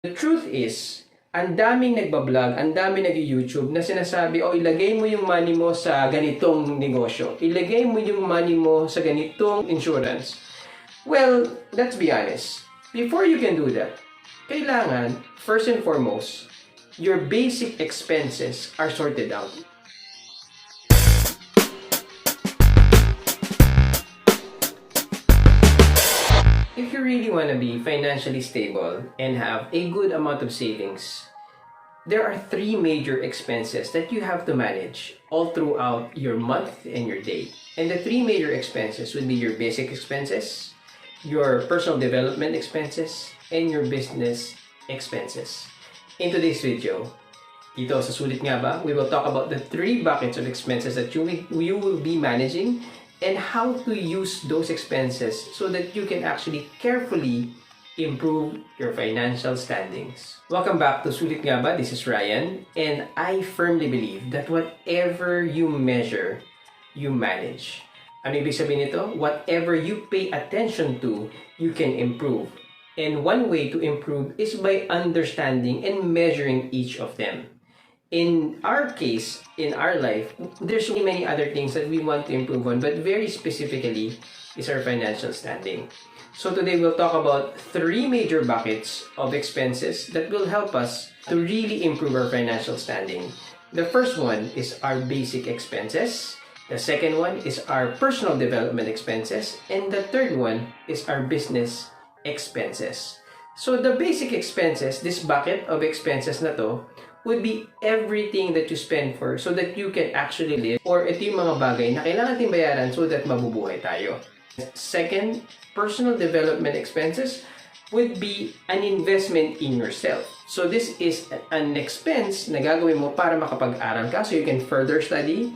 The truth is, ang daming nagbablog, ang daming nag-YouTube na sinasabi, ilagay mo yung money mo sa ganitong negosyo. Ilagay mo yung money mo sa ganitong insurance. Well, let's be honest. Before you can do that, kailangan, first and foremost, your basic expenses are sorted out. If you really want to be financially stable and have a good amount of savings, there are three major expenses that you have to manage all throughout your month and your day. And the three major expenses would be your basic expenses, your personal development expenses, and your business expenses. In today's video, dito sa Sulit Nga Ba, we will talk about the three buckets of expenses that you will be managing and how to use those expenses so that you can actually carefully improve your financial standings. Welcome back to Sulit Nga Ba? This is Ryan, and I firmly believe that whatever you measure, you manage. Ano ibig sabihin nito? Whatever you pay attention to, you can improve. And one way to improve is by understanding and measuring each of them. In our case, in our life, there's so many other things that we want to improve on, but very specifically is our financial standing. So today we'll talk about three major buckets of expenses that will help us to really improve our financial standing. The first one is our basic expenses. The second one is our personal development expenses. And the third one is our business expenses. So the basic expenses, this bucket of expenses na to, would be everything that you spend for so that you can actually live, or ito yung mga bagay na kailangan natin bayaran so that mabubuhay tayo. Second, personal development expenses would be an investment in yourself. So this is an expense na gagawin mo para makapag-aral ka so you can further study,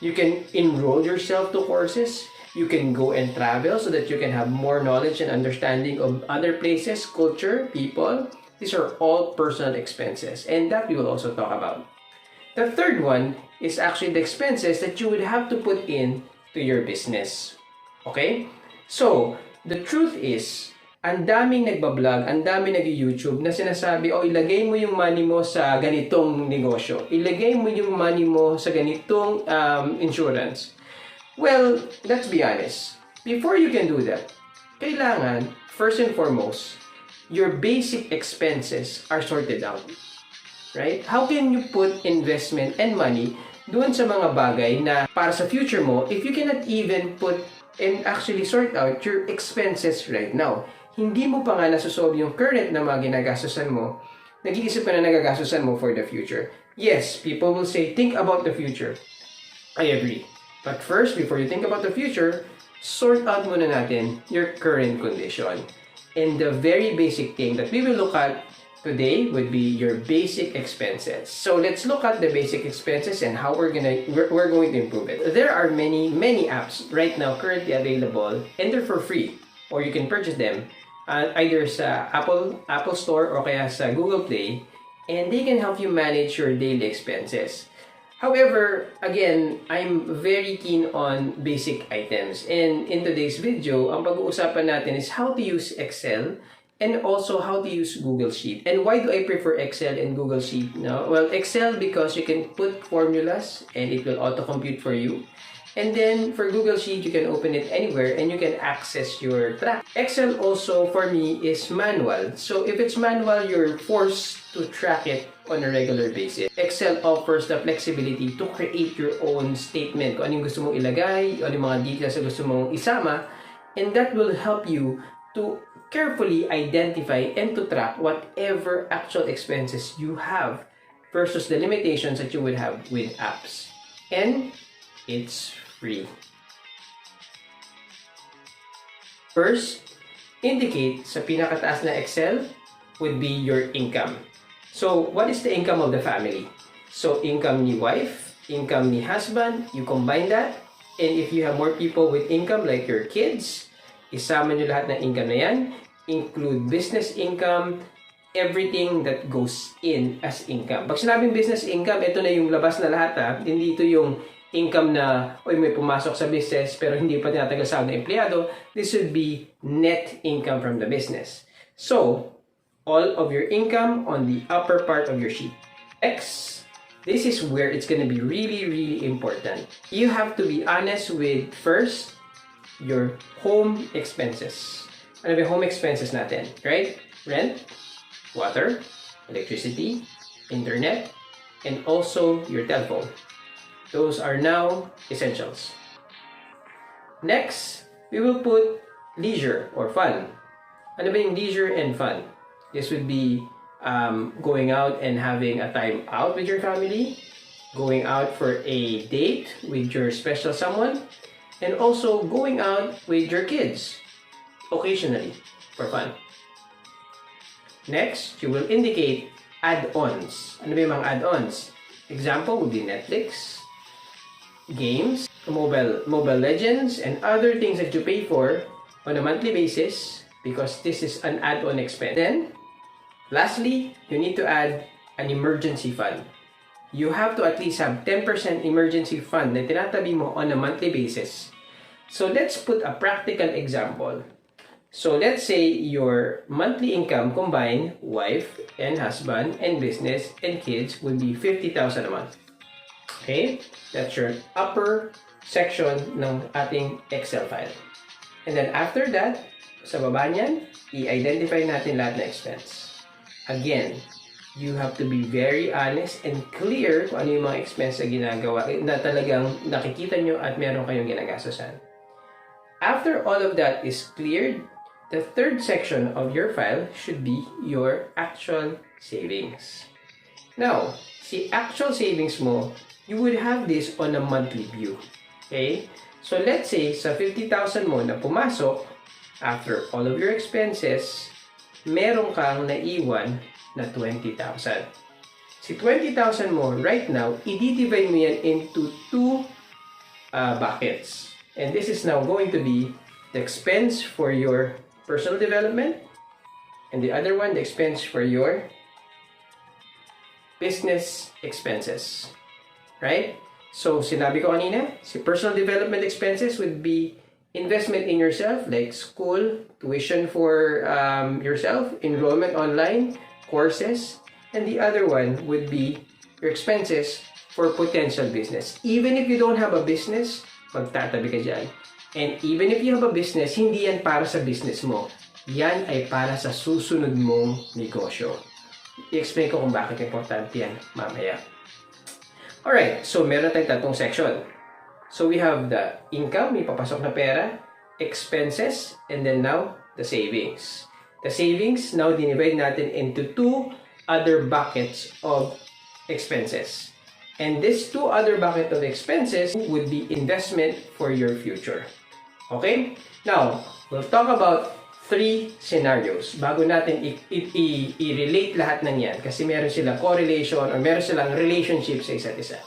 you can enroll yourself to courses, you can go and travel so that you can have more knowledge and understanding of other places, culture, people. These are all personal expenses, and that we will also talk about. The third one is actually the expenses that you would have to put in to your business. Okay? So, the truth is, ang daming nagbablog, ang daming nag-YouTube na sinasabi, ilagay mo yung money mo sa ganitong negosyo. Ilagay mo yung money mo sa ganitong insurance. Well, let's be honest. Before you can do that, kailangan, first and foremost, your basic expenses are sorted out. Right? How can you put investment and money doon sa mga bagay na para sa future mo if you cannot even put and actually sort out your expenses right now? Hindi mo pa nga nasusolve yung current na mga ginagastusan mo, nag-iisip ka na nagagastusan mo for the future. Yes, people will say, think about the future. I agree. But first, before you think about the future, sort out muna natin your current condition. And the very basic thing that we will look at today would be your basic expenses. So let's look at the basic expenses and how we're going to improve it. There are many apps right now currently available, and they're for free, or you can purchase them either sa Apple Store or kaya sa Google Play, and they can help you manage your daily expenses. However, again, I'm very keen on basic items. And in today's video, ang pag-uusapan natin is how to use Excel and also how to use Google Sheet. And why do I prefer Excel and Google Sheet? No? Well, Excel because you can put formulas and it will auto-compute for you. And then for Google Sheet, you can open it anywhere and you can access your track. Excel also for me is manual. So if it's manual, you're forced to track it on a regular basis. Excel offers the flexibility to create your own statement. Kung ano yung gusto mong ilagay, ano yung mga details na gusto mong isama, and that will help you to carefully identify and to track whatever actual expenses you have versus the limitations that you would have with apps. And it's free. First, indicate sa pinakataas na Excel would be your income. So, what is the income of the family? So, income ni wife, income ni husband, you combine that. And if you have more people with income like your kids, isama nyo lahat ng income na yan. Include business income, everything that goes in as income. Pag sinabing business income, ito na yung labas na lahat ha. Hindi ito yung income na, may pumasok sa business pero hindi pa tinatagal sa ng empleyado. This would be net income from the business. So, all of your income on the upper part of your sheet. Next, this is where it's going to be really important. You have to be honest with first your home expenses. Ano ba yung home expenses natin? Right? Rent, water, electricity, internet, and also your telephone. Those are now essentials. Next, we will put leisure or fun. Ano ba yung leisure and fun? This would be going out and having a time out with your family, going out for a date with your special someone, and also going out with your kids occasionally for fun. Next, you will indicate add-ons. Ano ba yung mga add-ons? Example would be Netflix, games, mobile legends, and other things that you pay for on a monthly basis because this is an add-on expense. Then, lastly, you need to add an emergency fund. You have to at least have 10% emergency fund na tinatabi mo on a monthly basis. So let's put a practical example. So let's say your monthly income combined, wife and husband and business and kids would be 50,000 a month. Okay? That's your upper section ng ating Excel file. And then after that, sa baba niyan, i-identify natin lahat na expense. Again, you have to be very honest and clear kung ano yung mga expense na ginagawa na talagang nakikita nyo at meron kayong ginagastusan. After all of that is cleared, the third section of your file should be your actual savings. Now, si actual savings mo, you would have this on a monthly view. Okay? So let's say sa 50,000 mo na pumasok, after all of your expenses, meron kang naiwan na 20,000. Si 20,000 mo right now, i-divide mo yan into two buckets. And this is now going to be the expense for your personal development, and the other one, the expense for your business expenses. Right? So, sinabi ko kanina, si personal development expenses would be investment in yourself, like school, tuition for yourself, enrollment online, courses, and the other one would be your expenses for potential business. Even if you don't have a business, magtatabi ka dyan. And even if you have a business, hindi yan para sa business mo. Yan ay para sa susunod mong negosyo. I-explain ko kung bakit importante yan mamaya. Alright, so meron tayong tatlong section. So we have the income, may papasok na pera, expenses, and then now the savings. The savings, now dinivide natin into two other buckets of expenses. And these two other buckets of expenses would be investment for your future. Okay? Now, we'll talk about three scenarios bago natin i-relate lahat ng yan kasi meron silang correlation or meron silang relationship sa isa't isa.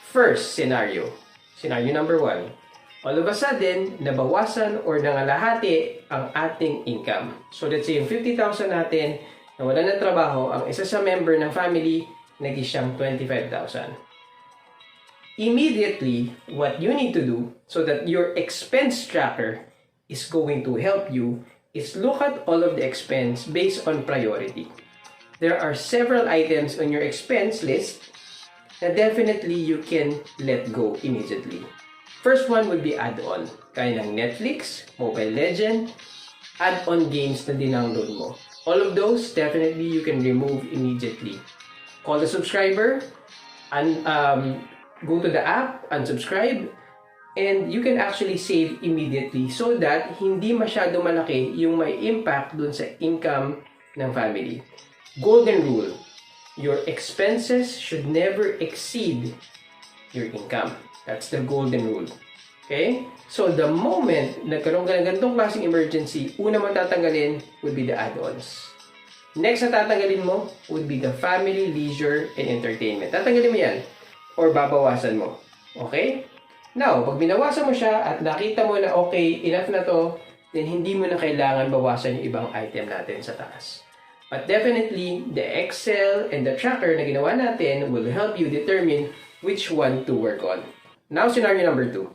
First scenario. Scenario number 1. All of a sudden, nabawasan or nangalahati ang ating income. So let's say yung 50,000 natin, nawala ng trabaho, ang isa sa member ng family, naging siyang 25,000. Immediately, what you need to do so that your expense tracker is going to help you is look at all of the expense based on priority. There are several items on your expense list that definitely you can let go immediately. First one would be add-on. Kaya ng Netflix, Mobile Legend, add-on games na dinownload mo. All of those, definitely you can remove immediately. Call the subscriber, and go to the app, unsubscribe, and you can actually save immediately so that hindi masyado malaki yung may impact dun sa income ng family. Golden rule, your expenses should never exceed your income. That's the golden rule. Okay? So, the moment nagkaroon ka ng ganitong klaseng emergency, una mong tatanggalin would be the add-ons. Next na tatanggalin mo would be the family, leisure, and entertainment. Tatanggalin mo yan or babawasan mo. Okay? Now, pag binawasan mo siya at nakita mo na okay, enough na to, then hindi mo na kailangan bawasan yung ibang item natin sa taas. But definitely, the Excel and the tracker na ginawa natin will help you determine which one to work on. Now, scenario number 2.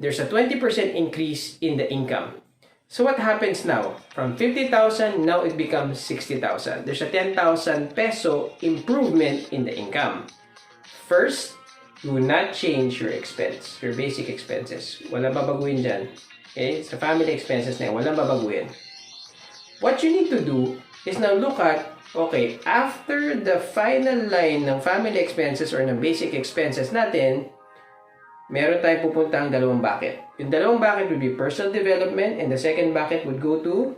There's a 20% increase in the income. So what happens now? From 50,000, now it becomes 60,000. There's a 10,000 peso improvement in the income. First, do not change your expense, your basic expenses. Walang babaguhin dyan. Okay? Sa family expenses na yan, walang babaguhin. What you need to do is now look at, okay, after the final line ng family expenses or ng basic expenses natin, meron tayong pupuntang dalawang bucket. Yung dalawang bucket would be personal development and the second bucket would go to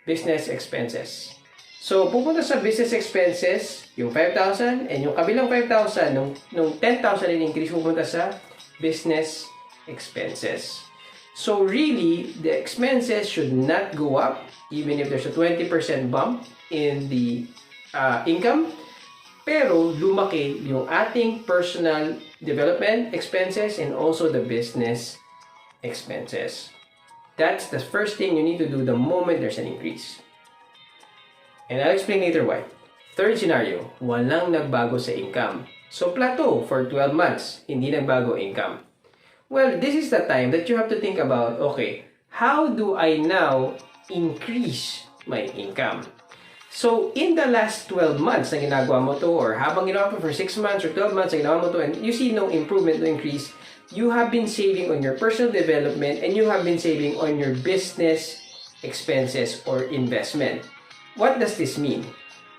business expenses. So, pupunta sa business expenses, yung 5,000 and yung kabilang 5,000, nung 10,000 in increase, pupunta sa business expenses. So, really, the expenses should not go up even if there's a 20% bump in the income. Pero lumaki yung ating personal development expenses and also the business expenses. That's the first thing you need to do the moment there's an increase. And I'll explain later why. Third scenario, walang nagbago sa income. So plateau for 12 months, hindi nagbago income. Well, this is the time that you have to think about, okay, how do I now increase my income? So, in the last 12 months na ginagawa mo to, or habang ginawa mo for 6 months or 12 months na ginawa mo to, and you see no improvement, no increase, you have been saving on your personal development and you have been saving on your business expenses or investment. What does this mean?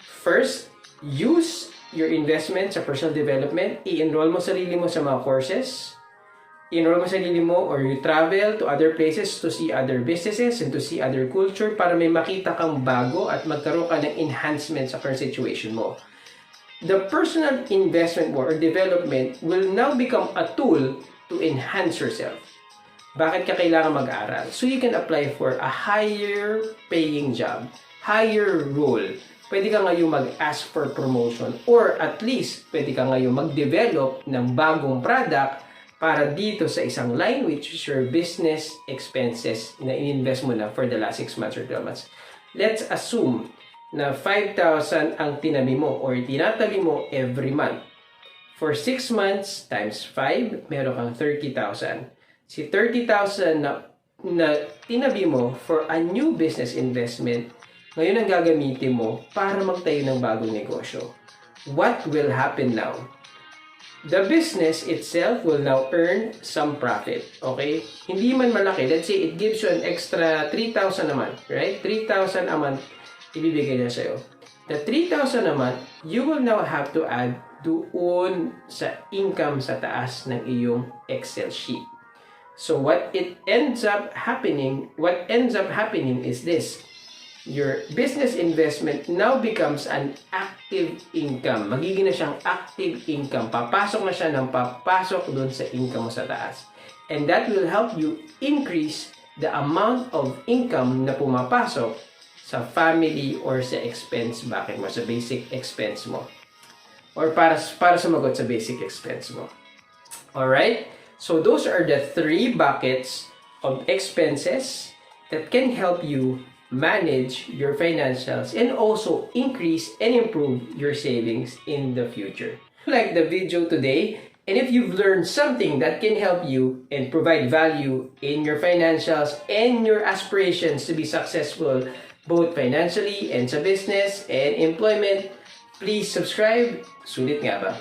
First, use your investment sa personal development. I-enroll mo sarili mo sa mga courses. I-enroll mo sarili mo or you travel to other places to see other businesses and to see other culture para may makita kang bago at magkaroon ka ng enhancement sa current situation mo. The personal investment mo or development will now become a tool to enhance yourself. Bakit ka kailangan mag-aral? So you can apply for a higher paying job, higher role. Pwede ka ngayon mag-ask for promotion or at least pwede ka ngayon mag-develop ng bagong product para dito sa isang line which is your business expenses na in-invest mo na for the last 6 months or 12 months. Let's assume na 5,000 ang tinabi mo or tinatabi mo every month. For 6 months times 5, meron kang 30,000. Si 30,000 na tinabi mo for a new business investment, ngayon ang gagamitin mo para magtayo ng bagong negosyo. What will happen now? The business itself will now earn some profit. Okay? Hindi man malaki. Let's say it gives you an extra 3,000 a month. Right? 3,000 a month ibibigay niya sa'yo. The 3,000 a month, you will now have to add doon sa income sa taas ng iyong Excel sheet. So what ends up happening is this. Your business investment now becomes an active income. Magiging na siyang active income. Papasok na siya ng papasok doon sa income mo sa taas. And that will help you increase the amount of income na pumapasok sa family or sa expense bucket mo, sa basic expense mo. Or para sumagot sa basic expense mo. Alright? So those are the 3 buckets of expenses that can help you manage your financials and also increase and improve your savings in the future. Like the video today, and if you've learned something that can help you and provide value in your financials and your aspirations to be successful both financially and sa business and employment, please subscribe. Sulit nga ba?